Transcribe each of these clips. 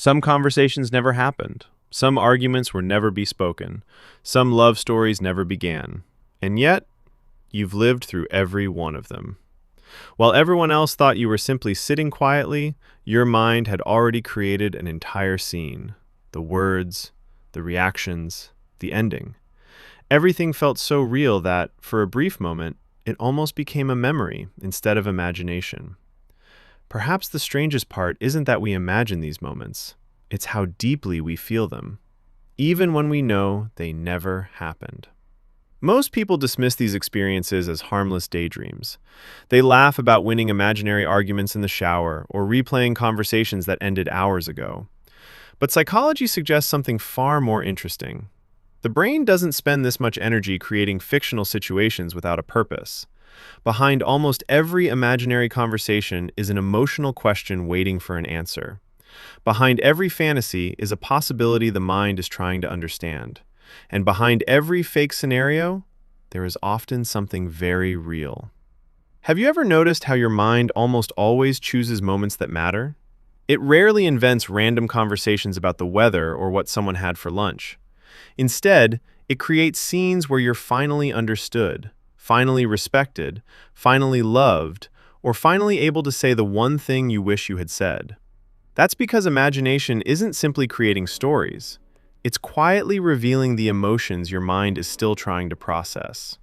Some conversations never happened. Some arguments were never be spoken. Some love stories never began. And yet, you've lived through every one of them. While everyone else thought you were simply sitting quietly, your mind had already created an entire scene. The words, the reactions, the ending. Everything felt so real that, for a brief moment, it almost became a memory instead of imagination. Perhaps the strangest part isn't that we imagine these moments, it's how deeply we feel them, even when we know they never happened. Most people dismiss these experiences as harmless daydreams. They laugh about winning imaginary arguments in the shower or replaying conversations that ended hours ago. But psychology suggests something far more interesting. The brain doesn't spend this much energy creating fictional situations without a purpose. Behind almost every imaginary conversation is an emotional question waiting for an answer. Behind every fantasy is a possibility the mind is trying to understand. And behind every fake scenario, there is often something very real. Have you ever noticed how your mind almost always chooses moments that matter? It rarely invents random conversations about the weather or what someone had for lunch. Instead, it creates scenes where you're finally understood, finally respected, finally loved, or finally able to say the one thing you wish you had said. That's because imagination isn't simply creating stories. It's quietly revealing the emotions your mind is still trying to process.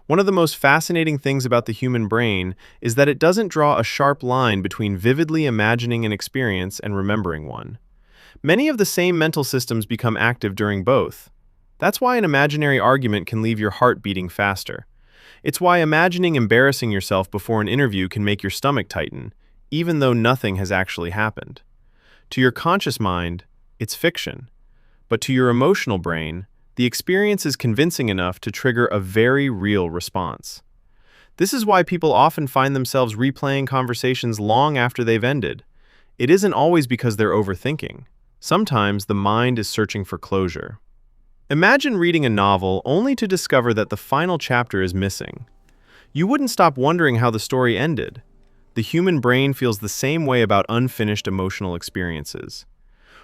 One of the most fascinating things about the human brain is that it doesn't draw a sharp line between vividly imagining an experience and remembering one. Many of the same mental systems become active during both. That's why an imaginary argument can leave your heart beating faster. It's why imagining embarrassing yourself before an interview can make your stomach tighten, even though nothing has actually happened. To your conscious mind, it's fiction. But to your emotional brain, the experience is convincing enough to trigger a very real response. This is why people often find themselves replaying conversations long after they've ended. It isn't always because they're overthinking. Sometimes the mind is searching for closure. Imagine reading a novel only to discover that the final chapter is missing. You wouldn't stop wondering how the story ended. The human brain feels the same way about unfinished emotional experiences.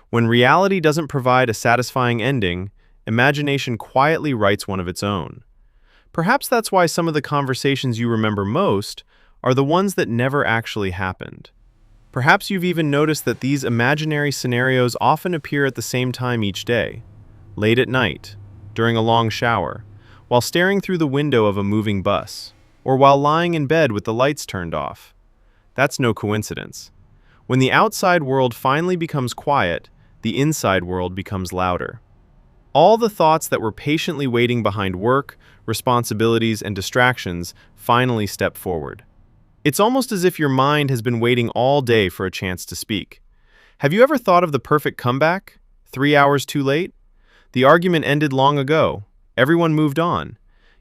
When reality doesn't provide a satisfying ending, imagination quietly writes one of its own. Perhaps that's why some of the conversations you remember most are the ones that never actually happened. Perhaps you've even noticed that these imaginary scenarios often appear at the same time each day, late at night, during a long shower, while staring through the window of a moving bus, or while lying in bed with the lights turned off. That's no coincidence. When the outside world finally becomes quiet, the inside world becomes louder. All the thoughts that were patiently waiting behind work, responsibilities, and distractions finally step forward. It's almost as if your mind has been waiting all day for a chance to speak. Have you ever thought of the perfect comeback? 3 hours too late? The argument ended long ago. Everyone moved on.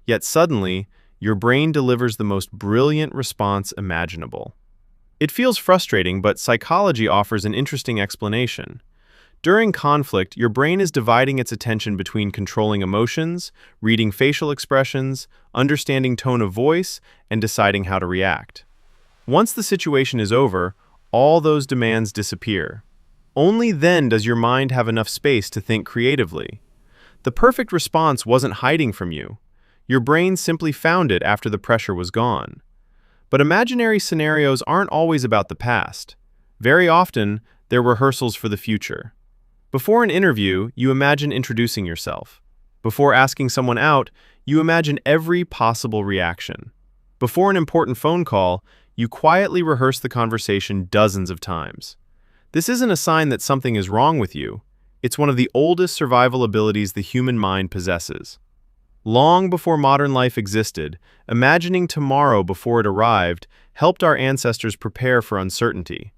Yet suddenly, your brain delivers the most brilliant response imaginable. It feels frustrating, but psychology offers an interesting explanation. During conflict, your brain is dividing its attention between controlling emotions, reading facial expressions, understanding tone of voice, and deciding how to react. Once the situation is over, all those demands disappear. Only then does your mind have enough space to think creatively. The perfect response wasn't hiding from you. Your brain simply found it after the pressure was gone. But imaginary scenarios aren't always about the past. Very often, they're rehearsals for the future. Before an interview, you imagine introducing yourself. Before asking someone out, you imagine every possible reaction. Before an important phone call, you quietly rehearse the conversation dozens of times. This isn't a sign that something is wrong with you. It's one of the oldest survival abilities the human mind possesses. Long before modern life existed, imagining tomorrow before it arrived helped our ancestors prepare for uncertainty.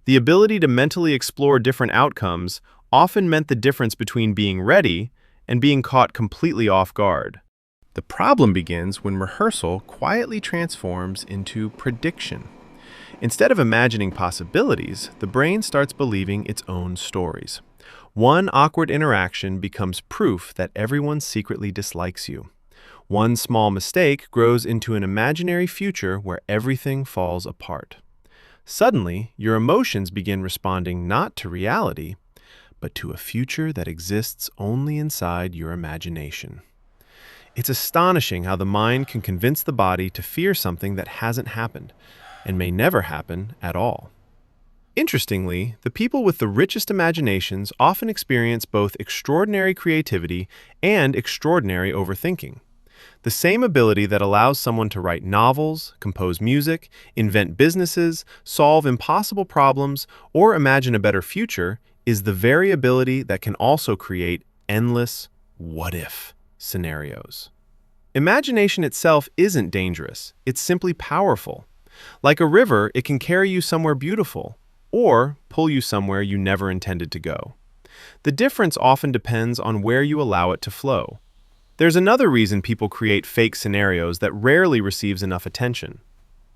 The ability to mentally explore different outcomes often meant the difference between being ready and being caught completely off guard. The problem begins when rehearsal quietly transforms into prediction. Instead of imagining possibilities, the brain starts believing its own stories. One awkward interaction becomes proof that everyone secretly dislikes you. One small mistake grows into an imaginary future where everything falls apart. Suddenly, your emotions begin responding not to reality, but to a future that exists only inside your imagination. It's astonishing how the mind can convince the body to fear something that hasn't happened and may never happen at all. Interestingly, the people with the richest imaginations often experience both extraordinary creativity and extraordinary overthinking. The same ability that allows someone to write novels, compose music, invent businesses, solve impossible problems, or imagine a better future is the very ability that can also create endless what-if scenarios. Imagination itself isn't dangerous, it's simply powerful. Like a river, it can carry you somewhere beautiful, or pull you somewhere you never intended to go. The difference often depends on where you allow it to flow. There's another reason people create fake scenarios that rarely receives enough attention.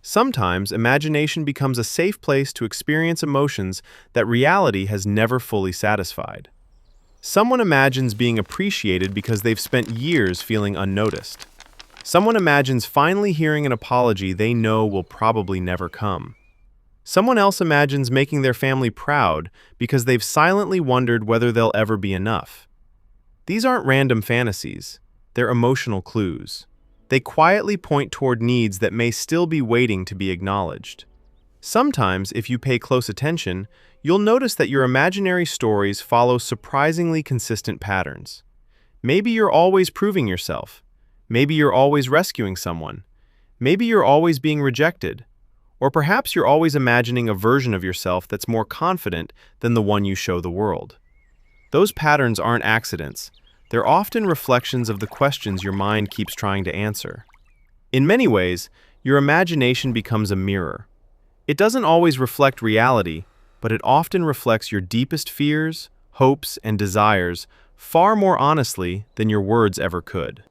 Sometimes imagination becomes a safe place to experience emotions that reality has never fully satisfied. Someone imagines being appreciated because they've spent years feeling unnoticed. Someone imagines finally hearing an apology they know will probably never come. Someone else imagines making their family proud because they've silently wondered whether they'll ever be enough. These aren't random fantasies, they're emotional clues. They quietly point toward needs that may still be waiting to be acknowledged. Sometimes, if you pay close attention, you'll notice that your imaginary stories follow surprisingly consistent patterns. Maybe you're always proving yourself. Maybe you're always rescuing someone. Maybe you're always being rejected. Or perhaps you're always imagining a version of yourself that's more confident than the one you show the world. Those patterns aren't accidents. They're often reflections of the questions your mind keeps trying to answer. In many ways, your imagination becomes a mirror. It doesn't always reflect reality, but it often reflects your deepest fears, hopes, and desires far more honestly than your words ever could.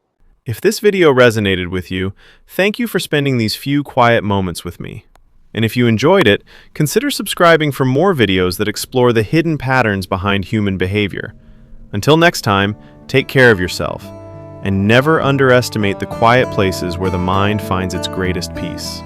If this video resonated with you, thank you for spending these few quiet moments with me. And if you enjoyed it, consider subscribing for more videos that explore the hidden patterns behind human behavior. Until next time, take care of yourself, and never underestimate the quiet places where the mind finds its greatest peace.